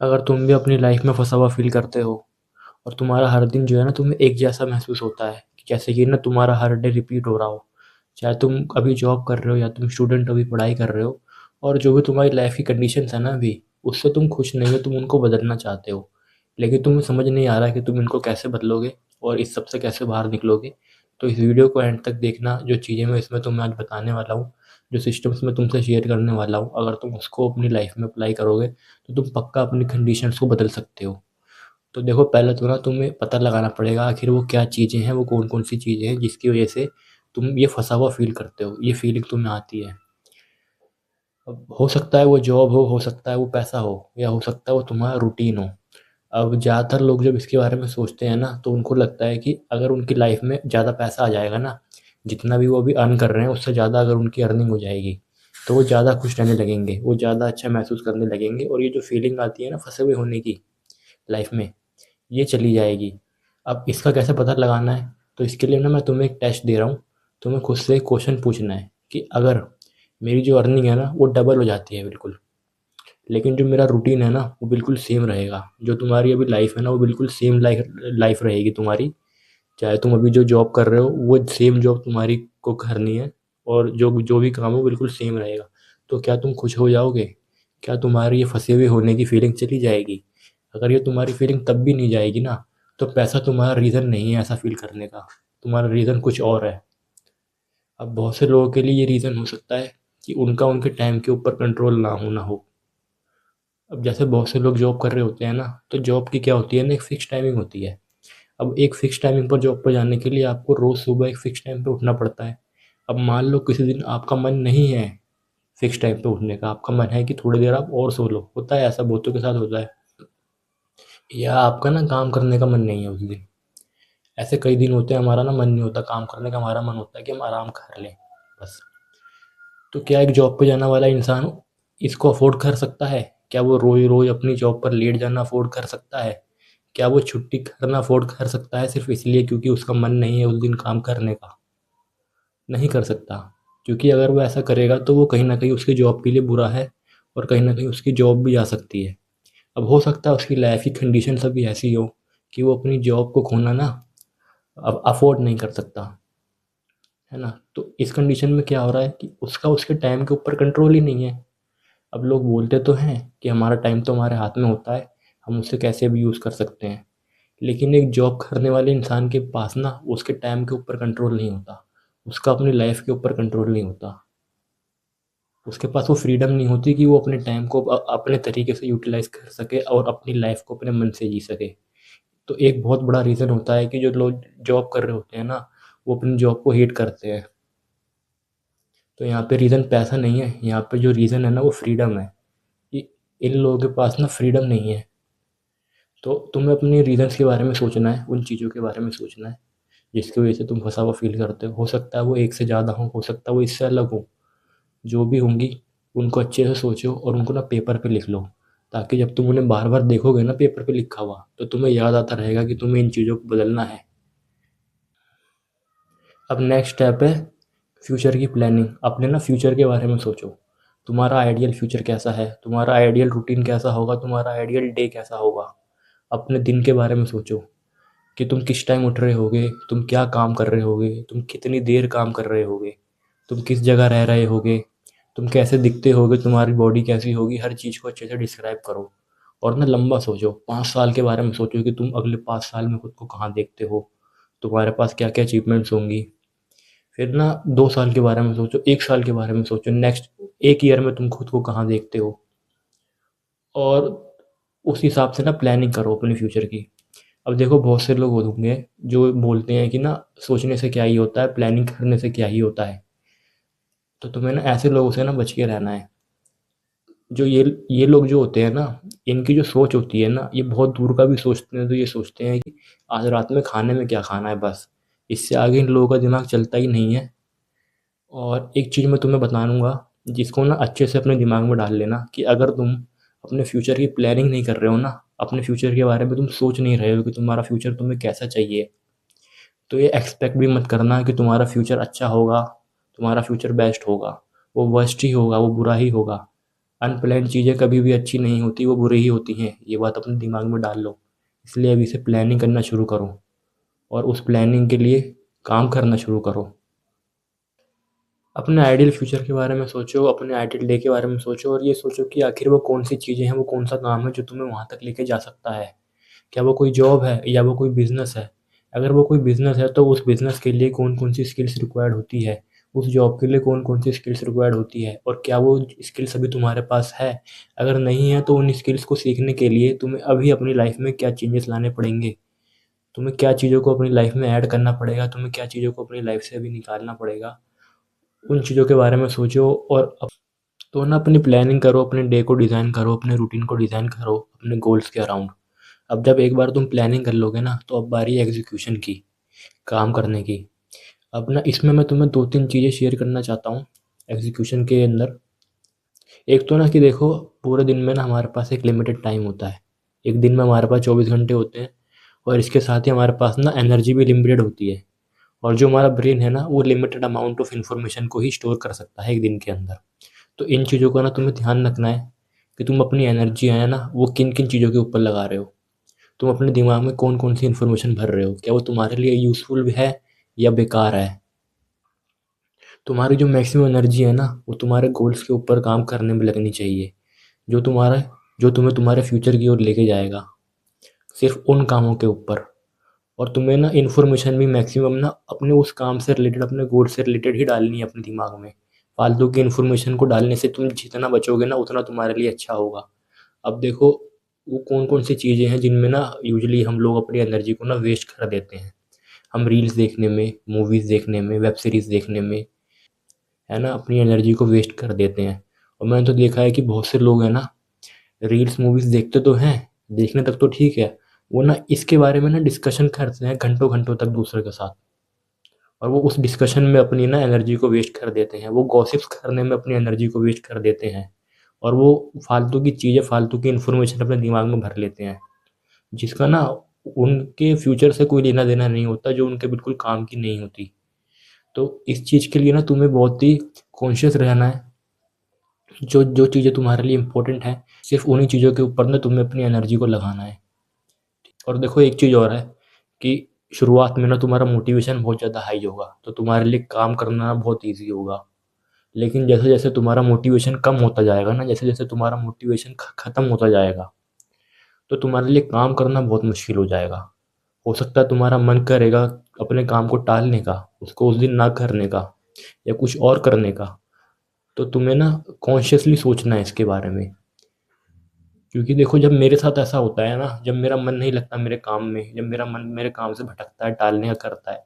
अगर तुम भी अपनी लाइफ में फँसा हुआ फ़ील करते हो और तुम्हारा हर दिन जो है ना तुम्हें एक जैसा महसूस होता है, कि जैसे कि ना तुम्हारा हर डे रिपीट हो रहा हो, चाहे तुम अभी जॉब कर रहे हो या तुम स्टूडेंट अभी पढ़ाई कर रहे हो, और जो भी तुम्हारी लाइफ की कंडीशंस है ना अभी, उससे तुम खुश नहीं हो, तुम उनको बदलना चाहते हो, लेकिन तुम्हें समझ नहीं आ रहा कि तुम इनको कैसे बदलोगे और इस सब से कैसे बाहर निकलोगे। तो इस वीडियो को एंड तक देखना, जो चीज़ें मैं इसमें तुम्हें आज बताने वाला हूँ, जो सिस्टम्स मैं तुमसे शेयर करने वाला हूँ, अगर तुम उसको अपनी लाइफ में अप्लाई करोगे तो तुम पक्का अपनी कंडीशंस को बदल सकते हो। तो देखो, पहले तो ना तुम्हें पता लगाना पड़ेगा आखिर वो क्या चीज़ें हैं, वो कौन-कौन सी चीज़ें हैं जिसकी वज़ह से तुम ये फँसा हुआ फ़ील करते हो, ये फ़ीलिंग तुम्हें आती है। अब हो सकता है वो जॉब हो सकता है वो पैसा हो, या हो सकता है वो तुम्हारा रूटीन हो। अब ज़्यादातर लोग जब इसके बारे में सोचते हैं ना, तो उनको लगता है कि अगर उनकी लाइफ़ में ज़्यादा पैसा आ जाएगा ना, जितना भी वो अभी अर्न कर रहे हैं उससे ज़्यादा अगर उनकी अर्निंग हो जाएगी, तो वो ज़्यादा खुश रहने लगेंगे, वो ज़्यादा अच्छा महसूस करने लगेंगे, और ये जो फ़ीलिंग आती है ना फँसे हुए होने की लाइफ़ में, ये चली जाएगी। अब इसका कैसे पता लगाना है? तो इसके लिए ना मैं तुम्हें एक टेस्ट दे रहा हूँ। तुम्हें खुद से एक क्वेश्चन पूछना है कि अगर मेरी जो अर्निंग है ना वो डबल हो जाती है बिल्कुल, लेकिन जो मेरा रूटीन है ना वो बिल्कुल सेम रहेगा। जो तुम्हारी अभी लाइफ़ है ना वो बिल्कुल सेम लाइफ़ रहेगी तुम्हारी। चाहे तुम अभी जो जॉब कर रहे हो वो सेम जॉब तुम्हारी को करनी है, और जो जो भी काम हो बिल्कुल सेम रहेगा। तो क्या तुम खुश हो जाओगे? क्या तुम्हारी ये फँसे हुए होने की फीलिंग चली जाएगी? अगर ये तुम्हारी फीलिंग तब भी नहीं जाएगी ना, तो पैसा तुम्हारा रीज़न नहीं है ऐसा फ़ील करने का, तुम्हारा रीज़न कुछ और है। अब बहुत से लोगों के लिए ये रीज़न हो सकता है कि उनका उनके टाइम के ऊपर कंट्रोल ना होना हो। अब जैसे बहुत से लोग जॉब कर रहे होते हैं ना, तो जॉब की क्या होती है ना, एक फ़िक्स टाइमिंग होती है। अब एक फ़िक्स टाइमिंग पर जॉब पर जाने के लिए आपको रोज़ सुबह एक फ़िक्स टाइम पे उठना पड़ता है। अब मान लो किसी दिन आपका मन नहीं है फ़िक्स टाइम पे उठने का, आपका मन है कि थोड़ी देर आप और सो लो, होता है ऐसा, बहुतों के साथ होता है। या आपका ना काम करने का मन नहीं है उस दिन। ऐसे कई दिन होते हैं हमारा ना मन नहीं होता काम करने का, हमारा मन होता है कि हम आराम कर लें, बस। तो क्या एक जॉब पे जाने वाला इंसान इसको अफ़ोर्ड कर सकता है? क्या वो रोज़-रोज़ अपनी जॉब पर लेट जाना अफ़ोर्ड कर सकता है? क्या वो छुट्टी करना अफ़ोर्ड कर सकता है सिर्फ़ इसलिए क्योंकि उसका मन नहीं है उस दिन काम करने का? नहीं कर सकता, क्योंकि अगर वो ऐसा करेगा तो वो कहीं न कहीं उसकी जॉब के लिए बुरा है, और कहीं न कहीं उसकी जॉब भी जा सकती है। अब हो सकता है उसकी लाइफ़ की कंडीशंस अभी ऐसी हो कि वो अपनी जॉब को खोना ना अब अफ़ोर्ड नहीं कर सकता, है ना? तो इस कंडीशन में क्या हो रहा है कि उसका उसके टाइम के ऊपर कंट्रोल ही नहीं है। अब लोग बोलते तो हैं कि हमारा टाइम तो हमारे हाथ में होता है, हम उसे कैसे भी यूज़ कर सकते हैं। लेकिन एक जॉब करने वाले इंसान के पास ना उसके टाइम के ऊपर कंट्रोल नहीं होता, उसका अपनी लाइफ़ के ऊपर कंट्रोल नहीं होता। उसके पास वो फ्रीडम नहीं होती कि वो अपने टाइम को अपने तरीके से यूटिलाइज़ कर सके और अपनी लाइफ़ को अपने मन से जी सके। तो एक बहुत बड़ा रीज़न होता है कि जो लोग जॉब कर रहे होते हैं ना, वो अपनी जॉब को हेट करते हैं। तो यहाँ पे रीज़न पैसा नहीं है, यहाँ पे जो रीज़न है ना वो फ्रीडम है। इ इन लोगों के पास ना फ्रीडम नहीं है। तो तुम्हें अपने रीज़न्स के बारे में सोचना है, उन चीज़ों के बारे में सोचना है, जिसकी वज़ह से तुम फँसा हुआ फ़ील करते हो। हो सकता है वो एक से ज़्यादा हों, हो सकता है वो इससे अलग हों। जो भी होंगी, उनको अच्छे से सोचो और उनको ना पेपर पे लिख लो, ताकि जब तुम उन्हें बार-बार देखोगे ना पेपर पे लिखा हुआ, तो तुम्हें याद आता रहेगा कि तुम्हें इन चीज़ों को बदलना है। अब नेक्स्ट स्टेप है फ्यूचर की प्लानिंग। अपने ना फ्यूचर के बारे में सोचो। तुम्हारा आइडियल फ्यूचर कैसा है? तुम्हारा आइडियल रूटीन कैसा होगा? तुम्हारा आइडियल डे कैसा होगा? अपने दिन के बारे में सोचो कि तुम किस टाइम उठ रहे होगे, तुम क्या काम कर रहे होगे, तुम कितनी देर काम कर रहे होगे, तुम किस जगह रह रहे होगे, तुम कैसे दिखते होगे, तुम्हारी बॉडी कैसी होगी, हर चीज़ को अच्छे से डिस्क्राइब करो। और ना लंबा सोचो, 5 साल के बारे में सोचो कि तुम अगले 5 साल में खुद को कहाँ देखते हो, तुम्हारे पास क्या-क्या अचीवमेंट्स होंगी। फिर ना 2 साल के बारे में सोचो, 1 साल के बारे में सोचो, नेक्स्ट 1 ईयर में तुम खुद को कहाँ देखते हो, और उस हिसाब से ना प्लानिंग करो अपने फ्यूचर की। अब देखो, बहुत से लोग होंगे जो बोलते हैं कि ना सोचने से क्या ही होता है, प्लानिंग करने से क्या ही होता है। तो तुम्हें ना ऐसे लोगों से ना बच के रहना है। जो ये लोग जो होते हैं ना, इनकी जो सोच होती है ना, ये बहुत दूर का भी सोचते हैं, तो ये सोचते हैं कि आज रात में खाने में क्या खाना है बस। इससे आगे इन लोगों का दिमाग चलता ही नहीं है। और एक चीज़ मैं तुम्हें बताऊँगा, जिसको ना अच्छे से अपने दिमाग में डाल लेना, कि अगर तुम अपने फ्यूचर की प्लानिंग नहीं कर रहे हो ना, अपने फ्यूचर के बारे में तुम सोच नहीं रहे हो कि तुम्हारा फ्यूचर तुम्हें कैसा चाहिए, तो ये एक्सपेक्ट भी मत करना कि तुम्हारा फ्यूचर अच्छा होगा, तुम्हारा फ्यूचर बेस्ट होगा। वो वर्स्ट ही होगा, वो बुरा ही होगा। अनप्लान्ड चीज़ें कभी भी अच्छी नहीं होती, वो बुरी ही होती हैं, ये बात अपने दिमाग में डाल लो। इसलिए अभी से प्लानिंग करना शुरू करो और उस प्लानिंग के लिए काम करना शुरू करो। अपने आइडियल फ्यूचर के बारे में सोचो, अपने आइडियल डे के बारे में सोचो और ये सोचो कि आखिर वो कौन-सी चीज़ें हैं, वो कौन-सा काम है जो तुम्हें वहाँ तक लेके जा सकता है। क्या वो कोई जॉब है या वो कोई बिज़नेस है? अगर वो कोई बिज़नेस है तो उस बिज़नेस के लिए कौन-कौन सी स्किल्स रिक्वायर्ड होती है? उस जॉब के लिए कौन-कौन सी स्किल्स रिक्वायर्ड होती है? और क्या वो स्किल्स अभी तुम्हारे पास है? अगर नहीं है तो उन स्किल्स को सीखने के लिए तुम्हें अभी अपनी लाइफ़ में क्या चेंजेस लाने पड़ेंगे? तुम्हें क्या चीज़ों को अपनी लाइफ़ में ऐड करना पड़ेगा? तुम्हें क्या चीज़ों को अपनी लाइफ़ से अभी निकालना पड़ेगा? उन चीज़ों के बारे में सोचो और तो ना अपनी प्लानिंग करो, अपने डे को डिज़ाइन करो, अपने रूटीन को डिज़ाइन करो, अपने गोल्स के अराउंड। अब जब एक बार तुम प्लानिंग कर लोगे ना, तो अब बारी है एग्ज़ीक्यूशन की, काम करने की। अब ना इसमें मैं तुम्हें 2-3 चीज़ें शेयर करना चाहता हूँ एग्ज़ीक्यूशन के अंदर। एक तो ना कि देखो, पूरे दिन में ना हमारे पास एक लिमिटेड टाइम होता है। एक दिन में हमारे पास 24 घंटे होते हैं और इसके साथ ही हमारे पास ना एनर्जी भी लिमिटेड होती है। और जो हमारा ब्रेन है ना, वो लिमिटेड अमाउंट ऑफ इन्फॉर्मेशन को ही स्टोर कर सकता है एक दिन के अंदर। तो इन चीज़ों का ना तुम्हें ध्यान रखना है कि तुम अपनी एनर्जी है ना, वो किन-किन चीज़ों के ऊपर लगा रहे हो। तुम अपने दिमाग में कौन-कौन सी इन्फॉर्मेशन भर रहे हो? क्या वो तुम्हारे लिए यूज़फुल भी है या बेकार है? तुम्हारी जो मैक्सिमम एनर्जी है ना, वो तुम्हारे गोल्स के ऊपर काम करने में लगनी चाहिए, जो तुम्हारा जो तुम्हें तुम्हारे फ्यूचर की ओर लेके जाएगा, सिर्फ़ उन कामों के ऊपर। और तुम्हें ना इन्फॉर्मेशन भी मैक्सिमम ना अपने उस काम से रिलेटेड, अपने गोल से रिलेटेड ही डालनी है अपने दिमाग में। फालतू की इन्फॉर्मेशन को डालने से तुम जितना बचोगे ना, उतना तुम्हारे लिए अच्छा होगा। अब देखो, वो कौन-कौन सी चीज़ें हैं जिनमें ना यूजुअली हम लोग अपनी एनर्जी को ना वेस्ट कर देते हैं। हम रील्स देखने में, मूवीज़ देखने में, वेब सीरीज़ देखने में, है ना, अपनी एनर्जी को वेस्ट कर देते हैं। और मैंने तो देखा है कि बहुत से लोग हैं ना, रील्स मूवीज़ देखते तो हैं, देखने तक तो ठीक है, वो ना इसके बारे में ना डिस्कशन करते हैं घंटों-घंटों तक दूसरे के साथ। और वो उस डिस्कशन में अपनी ना एनर्जी को वेस्ट कर देते हैं, वो गॉसिप्स करने में अपनी एनर्जी को वेस्ट कर देते हैं। और वो फालतू की चीज़ें, फालतू की इन्फॉर्मेशन अपने दिमाग में भर लेते हैं, जिसका ना उनके फ्यूचर से कोई लेना-देना नहीं होता, जो उनके बिल्कुल काम की नहीं होती। तो इस चीज़ के लिए ना तुम्हें बहुत ही कॉन्शियस रहना है। जो जो चीज़ें तुम्हारे लिए इम्पोर्टेंट हैं, सिर्फ़ उन्हीं चीज़ों के ऊपर ना तुम्हें अपनी एनर्जी को लगाना है। और देखो, एक चीज़ और है कि शुरुआत में ना तुम्हारा मोटिवेशन बहुत ज़्यादा हाई होगा, तो तुम्हारे लिए काम करना बहुत ईज़ी होगा। लेकिन जैसे-जैसे तुम्हारा मोटिवेशन कम होता जाएगा ना, जैसे-जैसे तुम्हारा मोटिवेशन खत्म होता जाएगा, तो तुम्हारे लिए काम करना बहुत मुश्किल हो जाएगा। हो सकता है तुम्हारा मन करेगा अपने काम को टालने का, उसको उस दिन ना करने का या कुछ और करने का। तो तुम्हें ना कॉन्शियसली सोचना है इसके बारे में। क्योंकि देखो, जब मेरे साथ ऐसा होता है ना, जब मेरा मन नहीं लगता मेरे काम में, जब मेरा मन मेरे काम से भटकता है, टालने का करता है,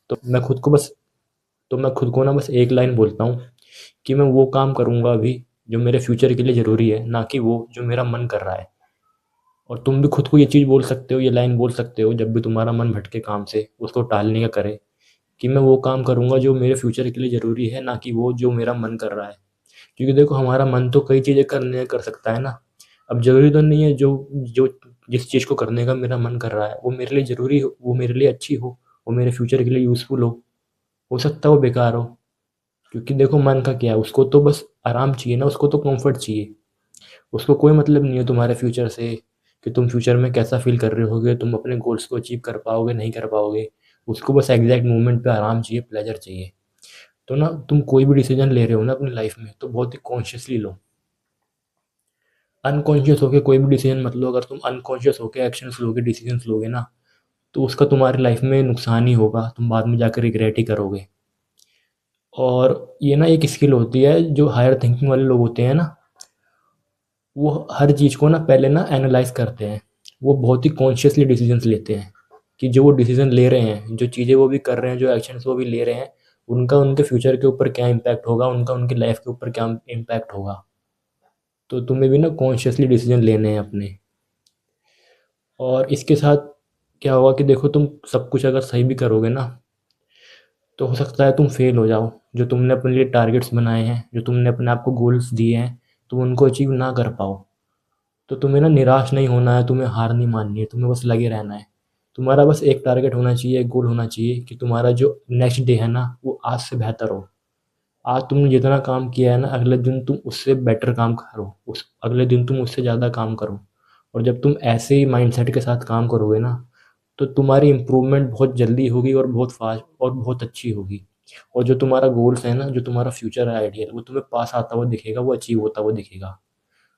तो मैं खुद को ना बस एक लाइन बोलता हूँ कि मैं वो काम करूँगा अभी जो मेरे फ्यूचर के लिए ज़रूरी है, ना कि वो जो मेरा मन कर रहा है। और तुम भी खुद को ये चीज़ बोल सकते हो, ये लाइन बोल सकते हो जब भी तुम्हारा मन भटके काम से, उसको टालने का करे, कि मैं वो काम करूँगा जो मेरे फ्यूचर के लिए ज़रूरी है, ना कि वो जो मेरा मन कर रहा है। क्योंकि देखो, हमारा मन तो कई चीज़ें करने कर सकता है ना। अब ज़रूरी तो नहीं है जो जो जिस चीज़ को करने का मेरा मन कर रहा है, वो मेरे लिए ज़रूरी हो, वो मेरे लिए अच्छी हो, वो मेरे फ्यूचर के लिए यूज़फुल हो। हो सकता है वो बेकार हो। क्योंकि देखो, मन का क्या है, उसको तो बस आराम चाहिए ना, उसको तो कम्फ़र्ट चाहिए। उसको कोई मतलब नहीं है तुम्हारे फ्यूचर से, कि तुम फ्यूचर में कैसा फ़ील कर रहे होगे, तुम अपने गोल्स को अचीव कर पाओगे, नहीं कर पाओगे। उसको बस एग्ज़ैक्ट मोमेंट पे आराम चाहिए, प्लेज़र चाहिए। तो ना तुम कोई भी डिसीज़न ले रहे हो ना अपनी लाइफ़ में, तो बहुत ही कॉन्शियसली लो। अनकॉन्शियस होके कोई भी डिसीज़न मत लो। अगर तुम अनकॉन्शियस होके एक्शंस लोगे, डिसीज़न्स लोगे ना, तो उसका तुम्हारी लाइफ़ में नुकसान ही होगा, तुम बाद में जाकर रिग्रेट ही करोगे। और ये ना एक स्किल होती है, जो हायर थिंकिंग वाले लोग होते हैं ना, वो हर चीज़ को ना पहले ना एनालाइज़ करते हैं। वो बहुत ही कॉन्शियसली डिसीज़न्स लेते हैं, कि जो वो डिसीज़न ले रहे हैं, जो चीज़ें वो भी कर रहे हैं, जो एक्शंस वो भी ले रहे हैं, उनका उनके फ्यूचर के ऊपर क्या इम्पैक्ट होगा, उनका उनकी लाइफ़ के ऊपर क्या इम्पैक्ट होगा। तो तुम्हें भी ना कॉन्शियसली डिसीज़न लेने हैं अपने। और इसके साथ क्या होगा कि देखो, तुम सब कुछ अगर सही भी करोगे ना, तो हो सकता है तुम फेल हो जाओ। जो तुमने अपने लिए टारगेट्स बनाए हैं, जो तुमने अपने आप को गोल्स दिए हैं, तुम उनको अचीव ना कर पाओ, तो तुम्हें ना निराश नहीं होना है, तुम्हें हार नहीं माननी है, तुम्हें बस लगे रहना है। तुम्हारा बस एक टारगेट होना चाहिए, एक गोल होना चाहिए कि तुम्हारा जो नेक्स्ट डे है ना, वो आज से बेहतर हो। आज तुमने जितना काम किया है ना, अगले दिन तुम उससे बेटर काम करो, उस अगले दिन तुम उससे ज़्यादा काम करो। और जब तुम ऐसे ही माइंडसेट के साथ काम करोगे ना, तो तुम्हारी इम्प्रूवमेंट बहुत जल्दी होगी और बहुत फास्ट और बहुत अच्छी होगी। और जो तुम्हारा गोल्स है ना, जो तुम्हारा फ्यूचर है आइडियल, वो तुम्हें पास आता हुआ दिखेगा, वो अचीव होता हुआ दिखेगा।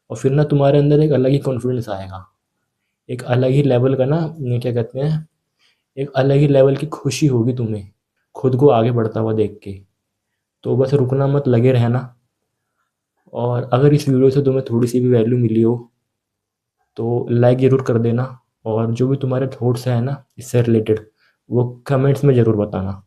और फिर ना तुम्हारे अंदर एक अलग ही कॉन्फिडेंस आएगा, एक अलग ही लेवल का ना, क्या कहते हैं, एक अलग ही लेवल की खुशी होगी तुम्हें खुद को आगे बढ़ता हुआ देख के। तो बस रुकना मत, लगे रहना। और अगर इस वीडियो से तुम्हें थोड़ी सी भी वैल्यू मिली हो तो लाइक ज़रूर कर देना। और जो भी तुम्हारे थॉट्स हैं ना इससे रिलेटेड, वो कमेंट्स में ज़रूर बताना।